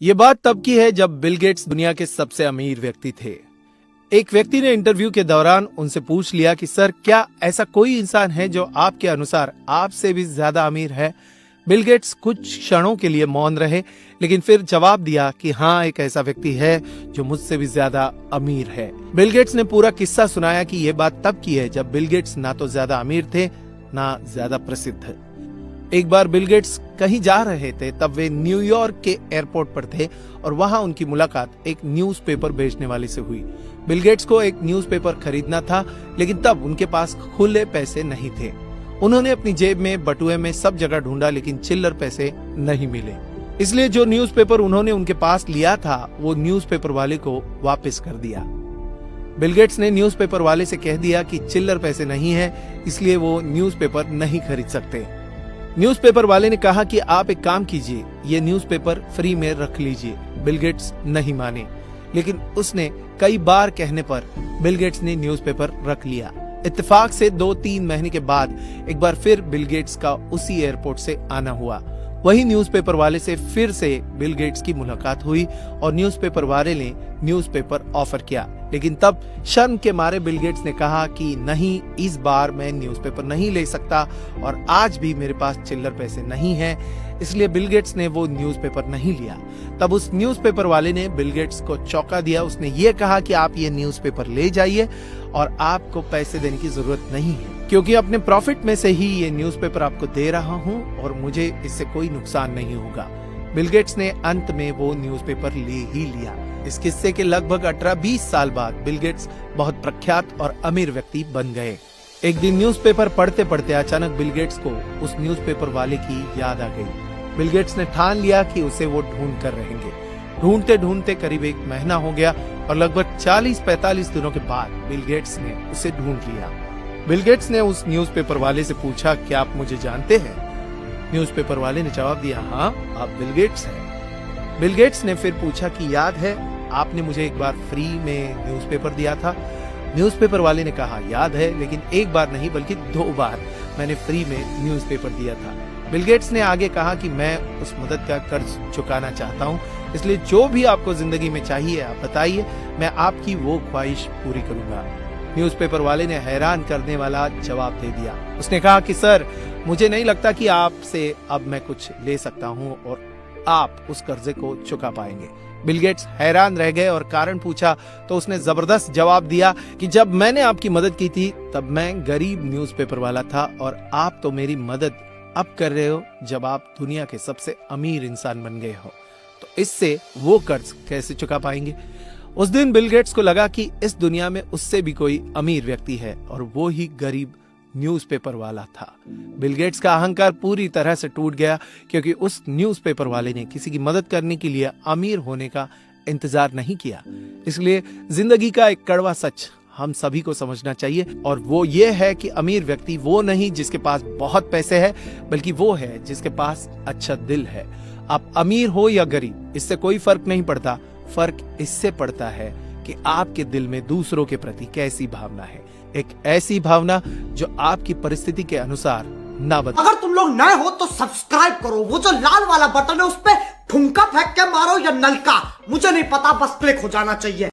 ये बात तब की है जब बिल गेट्स दुनिया के सबसे अमीर व्यक्ति थे। एक व्यक्ति ने इंटरव्यू के दौरान उनसे पूछ लिया कि सर, क्या ऐसा कोई इंसान है जो आपके अनुसार आपसे भी ज्यादा अमीर है? बिल गेट्स कुछ क्षणों के लिए मौन रहे, लेकिन फिर जवाब दिया कि हाँ, एक ऐसा व्यक्ति है जो मुझसे भी ज्यादा अमीर है। बिल गेट्स ने पूरा किस्सा सुनाया कि यह बात तब की है जब बिल गेट्स ना तो ज्यादा अमीर थे, ना ज्यादा प्रसिद्ध। एक बार बिल गेट्स कहीं जा रहे थे, तब वे न्यूयॉर्क के एयरपोर्ट पर थे और वहां उनकी मुलाकात एक न्यूज़पेपर बेचने वाले से हुई। बिल गेट्स को एक न्यूज़पेपर खरीदना था, लेकिन तब उनके पास खुले पैसे नहीं थे। उन्होंने अपनी जेब में, बटुए में, सब जगह ढूंढा, लेकिन चिल्लर पैसे नहीं मिले। इसलिए जो न्यूज़पेपर उन्होंने उनके पास लिया था, वो न्यूज़पेपर वाले को वापस कर दिया। बिल गेट्स ने न्यूज़पेपर वाले से कह दिया कि चिल्लर पैसे नहीं है, इसलिए वो न्यूज़पेपर नहीं खरीद सकते। न्यूज़पेपर वाले ने कहा कि आप एक काम कीजिए, ये न्यूज़पेपर फ्री में रख लीजिए। बिल गेट्स नहीं माने, लेकिन उसने कई बार कहने पर बिल गेट्स ने न्यूज़पेपर रख लिया। इत्तेफाक से 2-3 महीने के बाद एक बार फिर बिल गेट्स का उसी एयरपोर्ट से आना हुआ। वही न्यूज़पेपर वाले से फिर से बिल गेट्स की मुलाकात हुई और न्यूज़पेपर वाले ने न्यूज़पेपर ऑफर किया, लेकिन तब शर्म के मारे बिल गेट्स ने कहा कि नहीं, इस बार मैं न्यूज़पेपर नहीं ले सकता और आज भी मेरे पास चिल्लर पैसे नहीं हैं। इसलिए बिल गेट्स ने वो न्यूज़पेपर नहीं लिया। तब उस न्यूज़पेपर वाले ने बिल गेट्स को चौंका दिया। उसने ये कहा कि आप ये न्यूज़पेपर ले जाइए और आपको पैसे देने की जरूरत नहीं है, क्योंकि अपने प्रॉफिट में से ही ये न्यूज़पेपर आपको दे रहा हूँ और मुझे इससे कोई नुकसान नहीं होगा। बिल गेट्स ने अंत में वो न्यूज़पेपर ले ही लिया। इस किस्से के लगभग 18-20 साल बाद बिल गेट्स बहुत प्रख्यात और अमीर व्यक्ति बन गए। एक दिन न्यूज़पेपर पढ़ते पढ़ते अचानक बिल गेट्स को उस न्यूज़पेपर वाले की याद आ गई। बिल गेट्स ने ठान लिया कि उसे वो ढूंढ कर रहेंगे। ढूंढते ढूंढते करीब 1 महीना हो गया और लगभग 40-45 दिनों के बाद बिल गेट्स ने उसे ढूंढ लिया। बिल गेट्स ने उस न्यूज़पेपर वाले से पूछा, क्या आप मुझे जानते हैं? न्यूज़पेपर वाले ने जवाब दिया, हाँ, आप बिल गेट्स हैं। बिल गेट्स ने फिर पूछा कि याद है, आपने मुझे एक बार फ्री में न्यूज़पेपर दिया था? न्यूज़पेपर वाले ने कहा, याद है, लेकिन एक बार नहीं बल्कि 2 बार मैंने फ्री में न्यूज़पेपर दिया था। बिल गेट्स ने आगे कहा कि मैं उस मदद का कर्ज चुकाना चाहता हूँ, इसलिए जो भी आपको जिंदगी में चाहिए आप बताइए, मैं आपकी वो ख्वाहिश पूरी करूंगा। न्यूज़पेपर वाले ने हैरान करने वाला जवाब दे दिया। उसने कहा कि सर, मुझे नहीं लगता कि आपसे अब मैं कुछ ले सकता हूँ और आप उस कर्जे को चुका पाएंगे। बिल गेट्स हैरान रह गए और कारण पूछा तो उसने जबरदस्त जवाब दिया कि जब मैंने आपकी मदद की थी तब मैं गरीब न्यूज़पेपर वाला था और आप तो मेरी मदद अब कर रहे हो जब आप दुनिया के सबसे अमीर इंसान बन गए हो, तो इससे वो कर्ज कैसे चुका पाएंगे? उस दिन बिल गेट्स को लगा कि इस दुनिया में उससे भी कोई अमीर व्यक्ति है और वो ही गरीब न्यूज़पेपर वाला था। बिल गेट्स का अहंकार पूरी तरह से टूट गया, क्योंकि उस न्यूज़पेपर वाले ने किसी की मदद करने के लिए अमीर होने का इंतजार नहीं किया। इसलिए जिंदगी का एक कड़वा सच हम सभी को समझना चाहिए, और वो ये है कि अमीर व्यक्ति वो नहीं जिसके पास बहुत पैसे है, बल्कि वो है जिसके पास अच्छा दिल है। आप अमीर हो या गरीब, इससे कोई फर्क नहीं पड़ता। फर्क इससे पड़ता है कि आपके दिल में दूसरों के प्रति कैसी भावना है, एक ऐसी भावना जो आपकी परिस्थिति के अनुसार ना बदले। अगर तुम लोग नए हो तो सब्सक्राइब करो, वो जो लाल वाला बटन है उस पे ठुमका फेंक के मारो या नलका, मुझे नहीं पता, बस क्लिक हो जाना चाहिए।